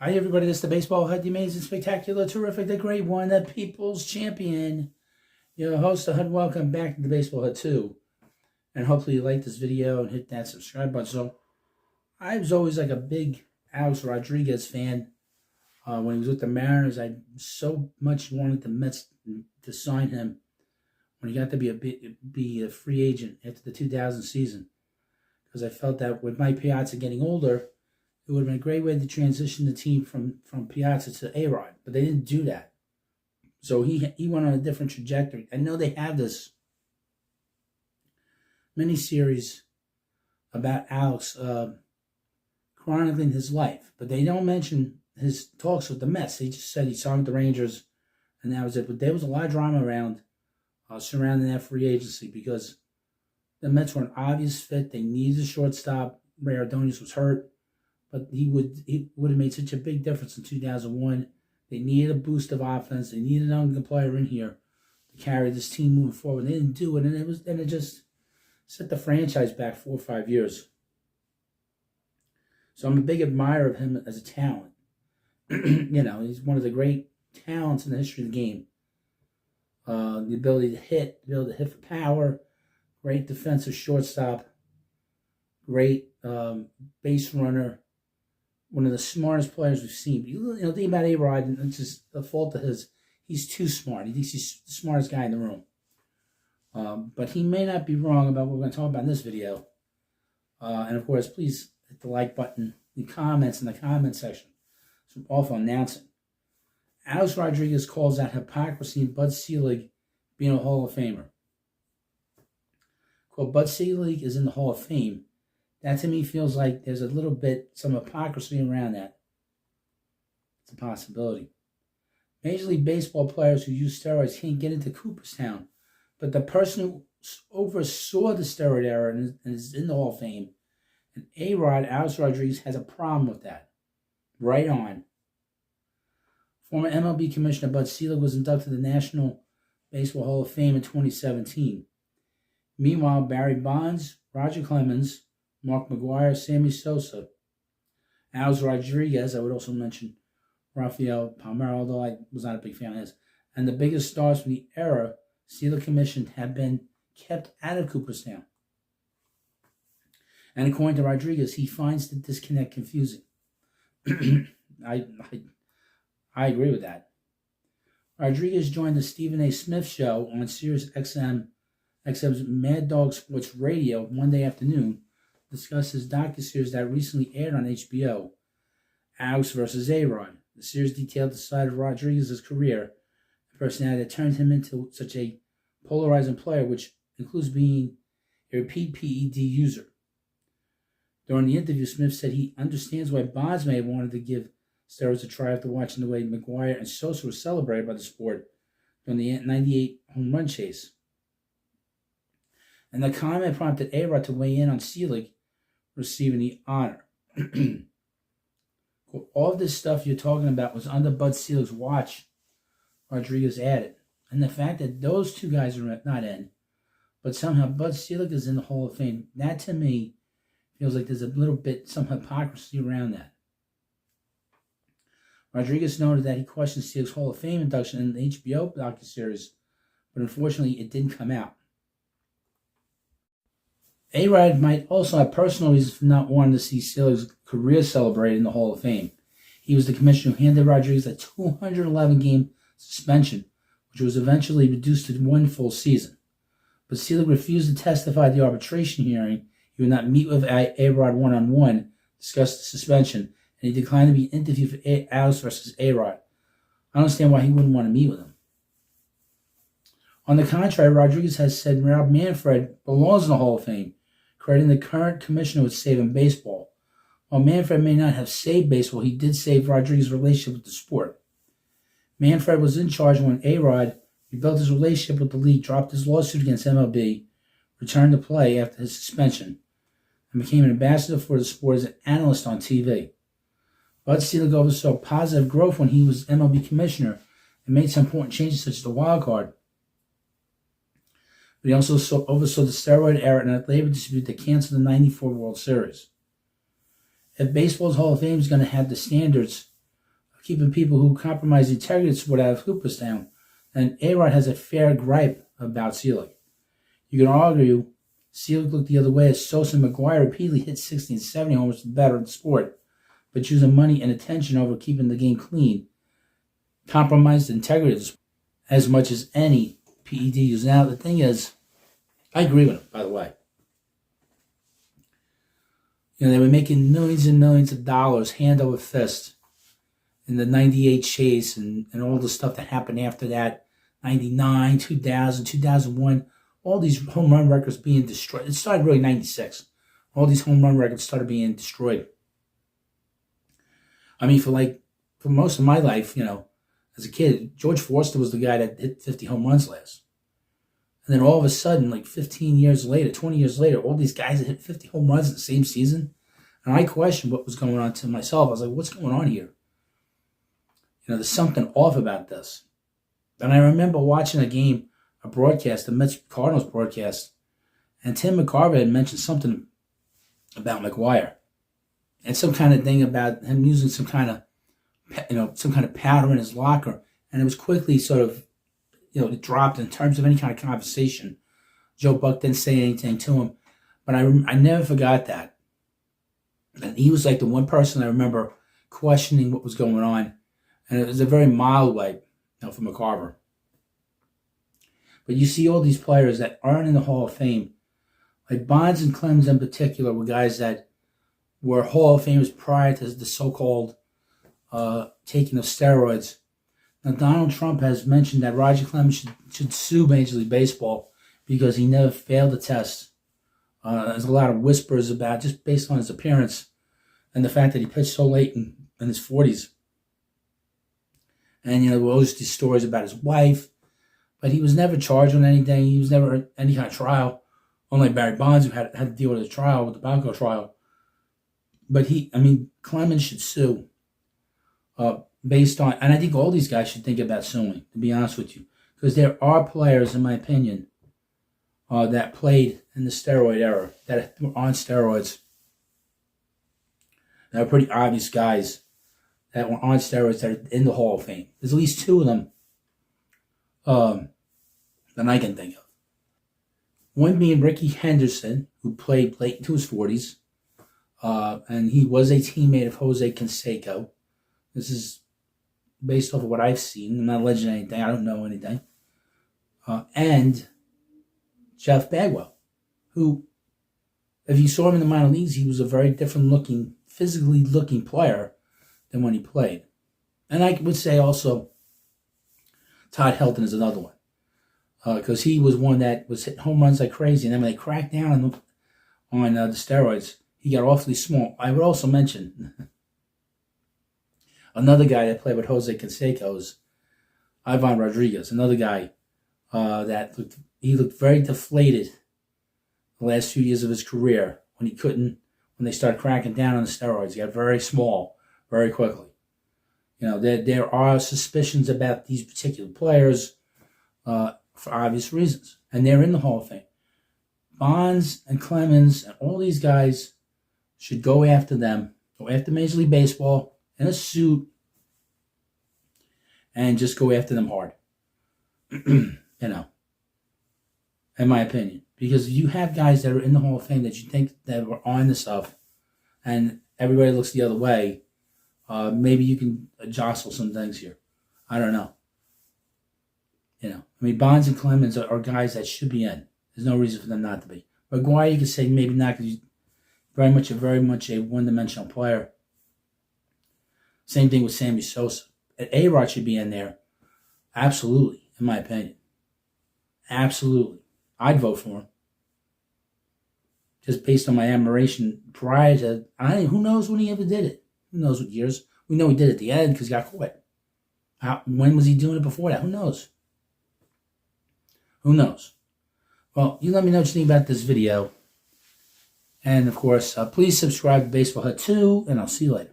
Hi, everybody. This is the Baseball Hut, the amazing, spectacular, terrific, the great one, the people's champion. Your host, the Hut. Welcome back to the Baseball Hut 2. And hopefully you like this video and hit that subscribe button. So, I was always like a big Alex Rodriguez fan. When he was with the Mariners, I so much wanted the Mets to sign him when he got to be a free agent after the 2000 season. Because I felt that with Mike Piazza getting older, it would have been a great way to transition the team from Piazza to A-Rod, but they didn't do that. So he went on a different trajectory. I know they have this mini-series about Alex chronicling his life, but they don't mention his talks with the Mets. They just said he signed with the Rangers, and that was it. But there was a lot of drama around surrounding that free agency because the Mets were an obvious fit. They needed a shortstop. Ray Ordonez was hurt. But he would have made such a big difference in 2001. They needed a boost of offense. They needed an young player in here to carry this team moving forward. They didn't do it, and it just set the franchise back 4 or 5 years. So I'm a big admirer of him as a talent. He's one of the great talents in the history of the game. The ability to hit, for power, great defensive shortstop, great base runner. One of the smartest players we've seen. Think about A-Rod, and it's just a fault of his. He's too smart. He thinks he's the smartest guy in the room. But he may not be wrong about what we're going to talk about in this video. And of course, please hit the like button, the comments in the comment section. Some awful announcing. Alex Rodriguez calls out hypocrisy in Bud Selig being a Hall of Famer. Quote, Bud Selig is in the Hall of Fame. That to me feels like there's a little bit, some hypocrisy around that. It's a possibility. Major League Baseball players who use steroids can't get into Cooperstown, but the person who oversaw the steroid era and is in the Hall of Fame, and A-Rod, Alex Rodriguez, has a problem with that. Right on. Former MLB Commissioner Bud Selig was inducted to the National Baseball Hall of Fame in 2017. Meanwhile, Barry Bonds, Roger Clemens, Mark McGwire, Sammy Sosa, Alex Rodriguez, I would also mention Rafael Palmeiro, although I was not a big fan of his, and the biggest stars from the era Selig commissioned have been kept out of Cooperstown. And according to Rodriguez, he finds the disconnect confusing. I agree with that. Rodriguez joined the Stephen A. Smith show on Sirius XM's Mad Dog Sports Radio Monday afternoon, discussed his docuseries that recently aired on HBO, Alex vs. A-Rod. The series detailed the side of Rodriguez's career and personality that turned him into such a polarizing player, which includes being a repeat PED user. During the interview, Smith said he understands why Bonds may have wanted to give steroids a try after watching the way McGwire and Sosa were celebrated by the sport during the 98 home run chase. And the comment prompted A-Rod to weigh in on Selig receiving the honor. All of this stuff you're talking about was under Bud Selig's watch, Rodriguez added. And the fact that those two guys are not in, but somehow Bud Selig is in the Hall of Fame, that to me feels like there's a little bit, some hypocrisy around that. Rodriguez noted that he questioned Selig's Hall of Fame induction in the HBO docuseries, but unfortunately it didn't come out. A-Rod might also have personal reasons for not wanting to see Selig's career celebrated in the Hall of Fame. He was the commissioner who handed Rodriguez a 211-game suspension, which was eventually reduced to 1 full season. But Selig refused to testify at the arbitration hearing. He would not meet with A-Rod one-on-one, discuss the suspension, and he declined to be interviewed for Alex versus A-Rod. I don't understand why he wouldn't want to meet with him. On the contrary, Rodriguez has said Rob Manfred belongs in the Hall of Fame, crediting the current commissioner with saving baseball. While Manfred may not have saved baseball, he did save Rodriguez's relationship with the sport. Manfred was in charge when A-Rod rebuilt his relationship with the league, dropped his lawsuit against MLB, returned to play after his suspension, and became an ambassador for the sport as an analyst on TV. Bud Selig oversaw positive growth when he was MLB commissioner and made some important changes such as the wild card. But he also oversaw the steroid era and a labor dispute that canceled the '94 World Series. If baseball's Hall of Fame is going to have the standards keeping people who compromise the integrity of the sport out of Cooperstown. And A-Rod has a fair gripe about Selig. You can argue Selig looked the other way as Sosa and McGuire repeatedly hit 60 and 70 homers to better the sport, but choosing money and attention over keeping the game clean compromised the integrity of the sport as much as any PED use. Now, the thing is, I agree with him, by the way. They were making millions and millions of dollars hand over fist in the 98 chase and all the stuff that happened after that, 99, 2000, 2001, all these home run records being destroyed. It started really 96. All these home run records started being destroyed. I mean, for most of my life, as a kid, George Forster was the guy that hit 50 home runs last. And then all of a sudden, like 15 years later, 20 years later, all these guys that hit 50 home runs in the same season. And I questioned what was going on to myself. I was like, what's going on here? There's something off about this. And I remember watching a broadcast, the Mets-Cardinals broadcast, and Tim McCarver had mentioned something about McGuire. And some kind of thing about him using some kind of powder in his locker. And it was quickly sort of, it dropped in terms of any kind of conversation. Joe Buck didn't say anything to him. But I never forgot that. And he was like the one person I remember questioning what was going on. And it was a very mild way, for McCarver. But you see all these players that aren't in the Hall of Fame. Like Bonds and Clemens in particular were guys that were Hall of Famers prior to the so-called taking of steroids. Now, Donald Trump has mentioned that Roger Clemens should sue Major League Baseball because he never failed the test. There's a lot of whispers about, just based on his appearance and the fact that he pitched so late in his 40s. And, there were always these stories about his wife, but he was never charged on anything. He was never in any kind of trial, unlike Barry Bonds, who had to deal with his trial, with the Balco trial. But Clemens should sue based on, and I think all these guys should think about suing, to be honest with you, because there are players, in my opinion, that played in the steroid era, that were on steroids. There are pretty obvious guys that were on steroids that are in the Hall of Fame. There's at least two of them that I can think of. One being Ricky Henderson, who played late into his 40s, and he was a teammate of Jose Canseco. This is based off of what I've seen. I'm not alleging anything. I don't know anything. And Jeff Bagwell, who, if you saw him in the minor leagues, he was a very different looking, physically looking player than when he played. And I would say also Todd Helton is another one. Because he was one that was hitting home runs like crazy. And then when they cracked down on the steroids, he got awfully small. I would also mention another guy that played with Jose Canseco is Ivan Rodriguez, another guy that looked very deflated the last few years of his career when they started cracking down on the steroids. He got very small very quickly. There are suspicions about these particular players for obvious reasons, and they're in the Hall of Fame. Bonds and Clemens and all these guys should go after them, go after Major League Baseball in a suit, and just go after them hard. In my opinion. Because you have guys that are in the Hall of Fame that you think that were on the stuff, and everybody looks the other way, maybe you can jostle some things here. I don't know. Bonds and Clemens are guys that should be in. There's no reason for them not to be. McGuire, you could say maybe not, because he's very much a one-dimensional player. Same thing with Sammy Sosa. A-Rod should be in there. Absolutely, in my opinion. Absolutely. I'd vote for him. Just based on my admiration prior to, who knows when he ever did it? Who knows what years? We know he did it at the end because he got caught. When was he doing it before that? Who knows? Who knows? Well, you let me know what you think about this video. And, of course, please subscribe to Baseball Hut 2, and I'll see you later.